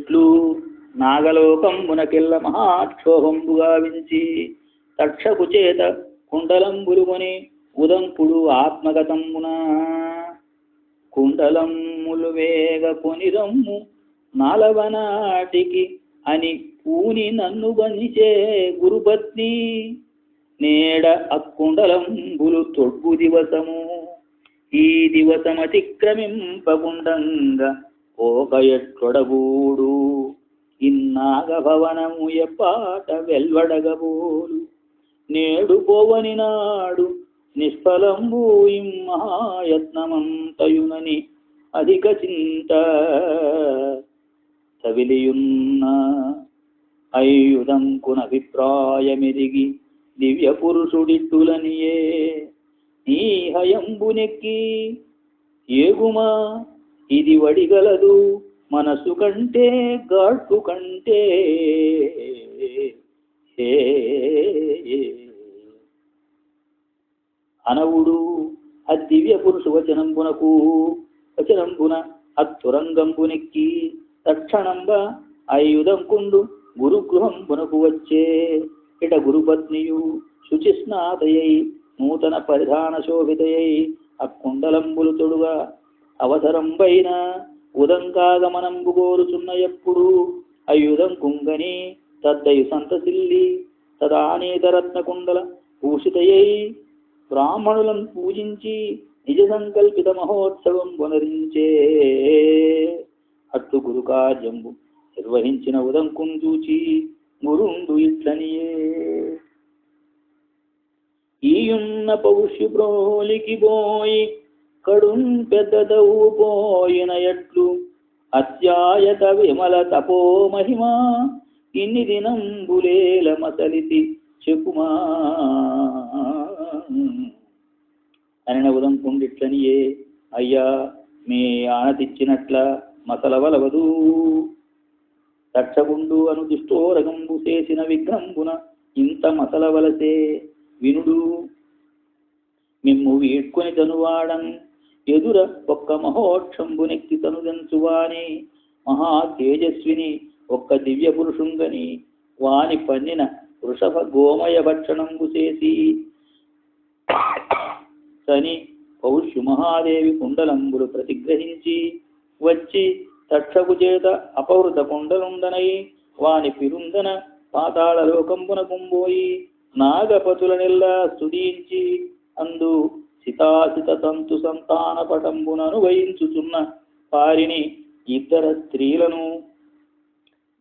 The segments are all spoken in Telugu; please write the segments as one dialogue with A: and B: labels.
A: ఇట్లు నాగలోకంబునకెల్ల మహాక్షోభంబు గావించి తక్షకు చేత కుండలంబులుకొని ఉదంకుడు ఆత్మగతంబున కుండలమ్ములు వేగ కొనిరమ్ము నాలవనాటికి అని పూని నన్ను బనిచే గురుపత్ని నేడ అక్కుండలంబులు తొడ్గు దివసము ఈ దివసమతిక్రమింపకుండంగా ఓక ఎట్లొడబూడు ఇన్నాగ భవనము ఎప్పాట వెల్వడగబోలు నేడు పోవని నాడు నిష్ఫలంబు మహాయత్నమంతయునని అధిక చింత తవిలియున్న అయ్యుదంకునభిప్రాయమిరిగి దివ్య పురుషుడిట్టులనియే నీ హయంబునెక్కి ఏగుమా ఇది వడిగలదు మనసు కంటే గాడ్పు కంటే అనవుడు అదివ్య పురుషు వచనంబున అత్తురంగంబునెక్కి తక్షణంబ ఆయుధంకుండు గురుగృహంబునకు వచ్చే ఇట గురుపత్నియు శుచిస్నాతయై నూతన పరిధాన శోభితయై అక్కుండలంబులు తొడుగా అవసరంబైన ఉదంకాగమనంబు కోరుచున్న ఎప్పుడు అయుధం కుంగని తద్దయు సంతసిల్లి తదానేతరత్న కుండల భూషితయై బ్రాహ్మణులను పూజించి నిజ సంకల్పిత మహోత్సవం పునరించే అట్టు గురు కార్యంబు నిర్వహించిన ఉదంకుం చూచి గురుండు ఇట్లనియే ఈయున్న పౌష్యు ప్రోలికి పోయి కడుం పెద్దదవు పోయిన ఎట్లు అత్యాయత విమల తపో మహిమా ఇన్ని దినంబులేల మసలితి చెప్పుమా అనిన ఉదంకుండిట్లనియే అయ్యా మీ ఆనతిచ్చినట్ల మసలవలవదు తక్షగుండు అను దుష్టోరగంబు చేసిన విఘ్నంబున ఇంత మసలవలసే వినుడు మిమ్ము వీడ్కొని తనువాడన్ ఎదుర ఒక్క మహోక్షంబునెక్కి తనుదెంచువాని మహా తేజస్విని ఒక్క దివ్య పురుషుంగని వాని పన్నిన వృషభ గోమయ భక్షణంబు చేసి సని పౌష్యు మహాదేవి కుండలంబులు ప్రతిగ్రహించి వచ్చి తక్షకు చేత అపవృత కుండలుండనై వాని పిరుందన పాతాళ లోకంబున కుంబోయి నాగపతులనెల్లా స్తుతించి అందు సితాసిత తంతు సంతాన పటంబునను వహించుచున్న వారిని ఇద్దర స్త్రీలను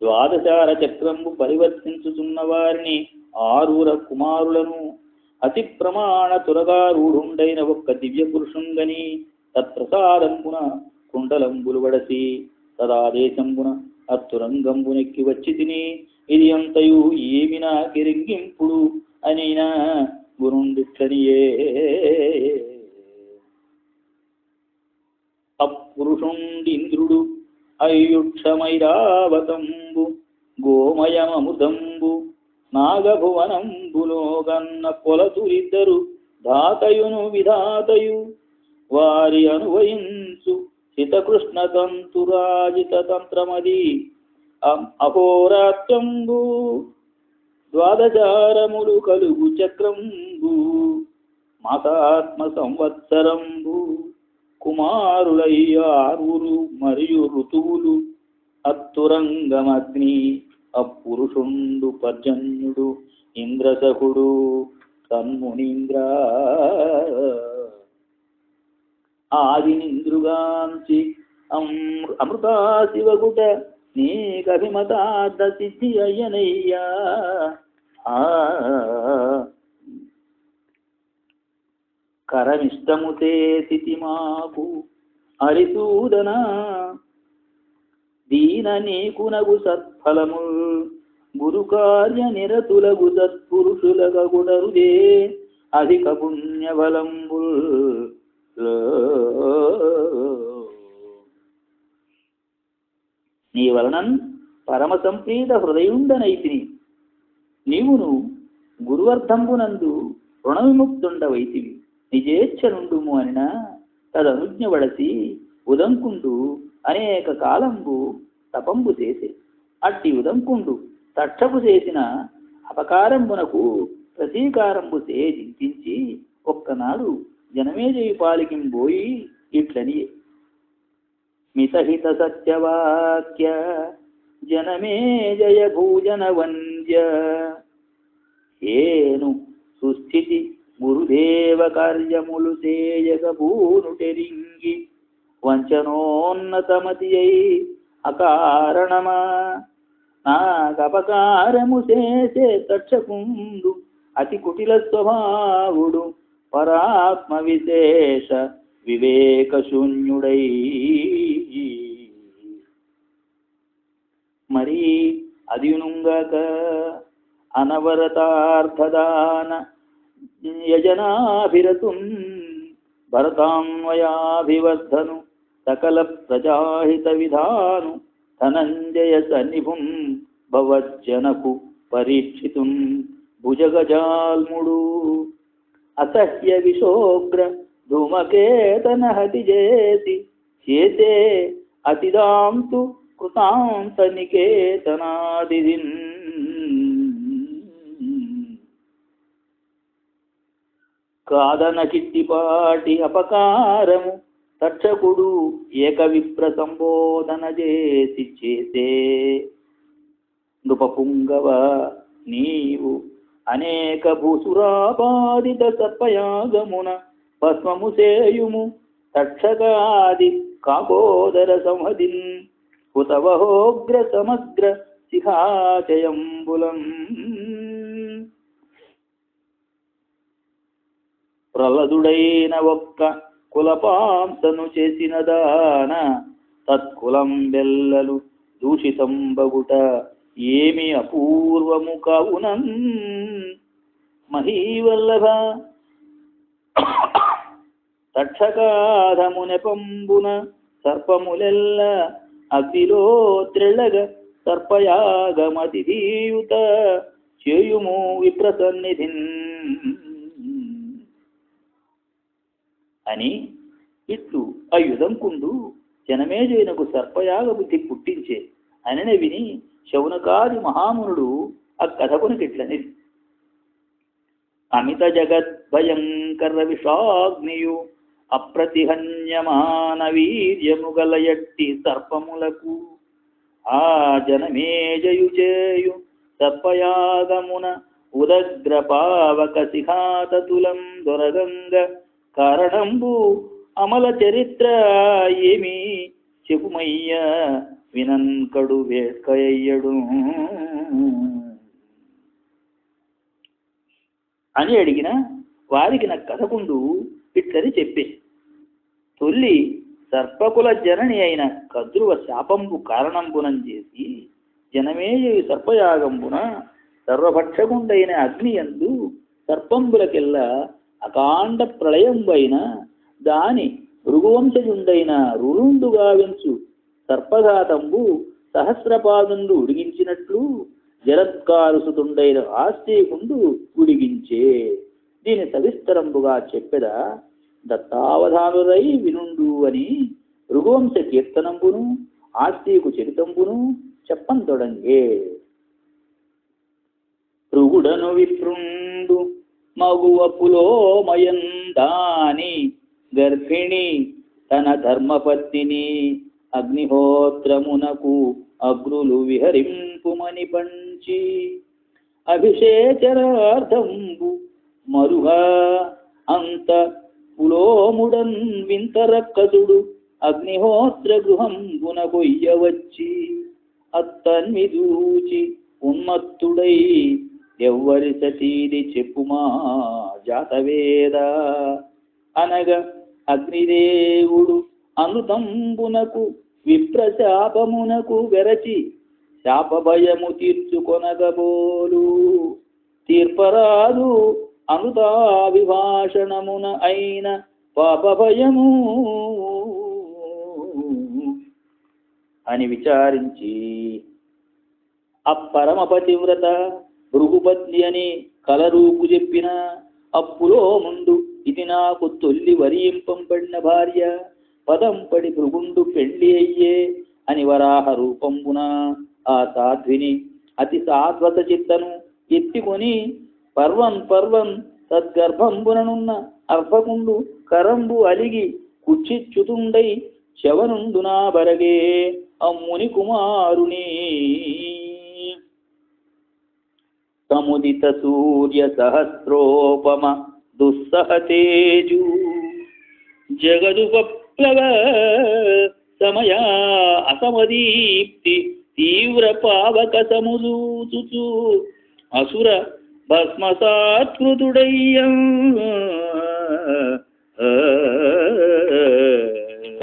A: ద్వాదశార చక్రంబు పరివర్తించుచున్న వారిని ఆరూర కుమారులను అతి ప్రమాణ తురగారూఢుండైన ఒక్క దివ్య పురుషుంగని తత్ప్రసాదంబున కుండలంబులు వడసి తదాదేశంబున అత్తురంగంబునెక్కి వచ్చి తిని ఇది అంతయు ఏమినా కిరింగింపుడు అనినా గురుండిట్లనియే అపురుషుండింద్రుడు అయ్యుక్షమైరావతంబు గోమయమముదంబు నాగభువనంబులో గన్న పొలతులిద్దరు ధాతయును విధాతయు వారి అనువయించు హితకృష్ణ తంతురాజిత తంత్రమది అహోరాత్రంబు ద్వాదచారములు కలుగు చక్రంబు మాసాత్మ సంవత్సరంబు కుమారులయ్యారురు మరియు ఋతువులు అత్తురంగమగ్ని అపురుషుండు పర్జన్యుడు ఇంద్రసకుడు తన్మునీంద్ర ఆదినింద్రుగాంచి అమృతా శివగుట నీకభిమతార్థ సిద్ధి అయ్యనయ్యా కరమిష్టముతే స్థితి మాకు హరిసూదన దీన నీకునగు సత్ఫలముల్ గురు కార్య నిరతులగు సత్పురుషులగగుడరుదే అధిక పుణ్యబలంబుల్ నీ వలనన్ పరమ సంప్రీత హృదయుండనైతిని నీవును గురువర్ధంబునందు రుణవిముక్తుండవైతివి నిజేచ్ఛనుండుము అనినా తదనుజ్ఞ వడసి ఉదంకుండు అనేక కాలంబు తపంబు చేసే అట్టి ఉదంకుండు తక్షపు చేసిన అపకారంబునకు ప్రతీకారంబు చింతించి ఒక్కనాడు జనమేజయ పాలికింబోయి ఇట్లని మితహిత సత్యవాక్య జనమేజయ భూజన వంద్య ఏను సుస్థితి గురుదేవ కార్యములు చేయక భూనుటెరింగి వంచనోన్నతమతి అయి అకారణమా నాకపకారము చేసే తక్షకుండు అతి కుటిల స్వభావుడు పరాత్మ విశేష వివేక శూన్యుడై మరి అదియునుగాక అనవరతార్థదాన యజనాభిరతున్ భరతాన్వయాభివర్ధను సకల ప్రజాహిత విధాను ధనంజయ సన్నిభుం భవజ్జనకు పరీక్షితున్ భుజగజాల్ముడు అసహ్య విశోగ్ర ధూమకేతన హతి చేసే అతిదాంతు కృతాంత నికేతనాదిదిన్ కాదన కిట్టిపాటి అపకారము తక్షకుడు ఏక విప్ర సంబోధన చేసే నృపపుంగవ నీవు అనేక భూసురాపాదిత సర్పయాగమున భస్మము సేయుము తక్షకాది కాకోదర సంహదిన్ హుతవహోగ్ర సమగ్ర శిఖాచయంబులం ప్రహ్లదుడైన ఒక్క కులపాంసను చేసిన దాన తత్కులం బెల్లలు దూషితంబగుట ఏమి అపూర్వము కావునన్ మహీవల్లభ తక్షకాధము నెపంబున సర్పములెల్ల అగ్నిలో త్రెళ్ళగ సర్పయాగమతిధీయుత చేయుము విప్రసన్నిధిన్ అని ఇట్లు ఆ యుధంకుండు జనమేజయునకు సర్పయాగ బుద్ధి పుట్టించే అననే విని శౌనకాది మహామునుడు ఆ కథకునికిట్లని అమిత జగద్భయంకర విషాగ్నియు అప్రతిహన్యమాన వీర్యము గలయట్టి సర్పములకు ఆ జనమేజయు చేయు సర్పయాగమున ఉదగ్ర పావక శిఖాతతులం దొరగంగ కారణంబు అమల చరిత్ర ఏమి చెప్పుమయ్య వినన్కడు వేట్కయ్యడు అని అడిగిన వారికి నా కథకుండు ఇట్లని చెప్పే తొల్లి సర్పకుల జనని అయిన కద్రువ శాపంబు కారణంబునం చేసి జనమేజయు సర్పయాగంబున సర్వభక్షకుండైన అగ్నియందు సర్పంబులకెల్లా అకాండ ప్రళయంబైన దాని భృగువంశజుండైన రురుండు గావించు సర్పఘాతంబు సహస్రపాదుండు ఉడిగించినట్లు జలత్కారుసుతుండైన ఆస్తికుండు ఉడిగించే దీని సవిస్తరంబుగా చెప్పెద దత్తావధానులై వినుండు అని భృగువంశ కీర్తనంబును ఆస్తికు చరితంబును చెప్పంతొడంగే భృగుడను విప్రుండు మగువ పులోమయందాని గర్భిణి తన ధర్మపత్నిని అగ్నిహోత్రమునకు అగ్రులు విహరింపుమని పంచి అభిషేచరార్థంబు మరుహ అంత పులోముడన్ వింతరక్కసుడు అగ్నిహోత్ర గృహంబున కొయ్యవచ్చి అత్తన్మిదూచి ఉన్మత్తుడై ఎవ్వరి సతీది చెప్పుమా జాతవేద అనగ అగ్నిదేవుడు అనుతంబునకు విప్రశాపమునకు వెరచి శాపభయము తీర్చుకొనగబోలు తీర్పరాదు అనుతా విభాషణమున అయిన పాపభయము అని విచారించి అపరమ పతివ్రత భృగుపత్ని అని కలరూపు చెప్పిన అప్పులో ముందు ఇది నాకు తొల్లి వరియింపంపడిన భార్య పదంపడి భృగుండు పెళ్లి అయ్యే అని వరాహ రూపంబున ఆ సాధ్విని అతి సాత్వత చిత్తను ఎత్తికొని పర్వం తద్గర్భంబుననున్న అర్భకుండు కరంబు అలిగి కుచ్చిచ్యుతుండై శవనుండునా బరగే అమ్ముని కుమారుని సముదిత సూర్య సహస్రోపమ దుస్సహతేజు జగదు విప్లవ సమయ అసమదీప్తి తీవ్ర పావక సముదూచుచు అసుర భస్మసాత్కృతుడయ్య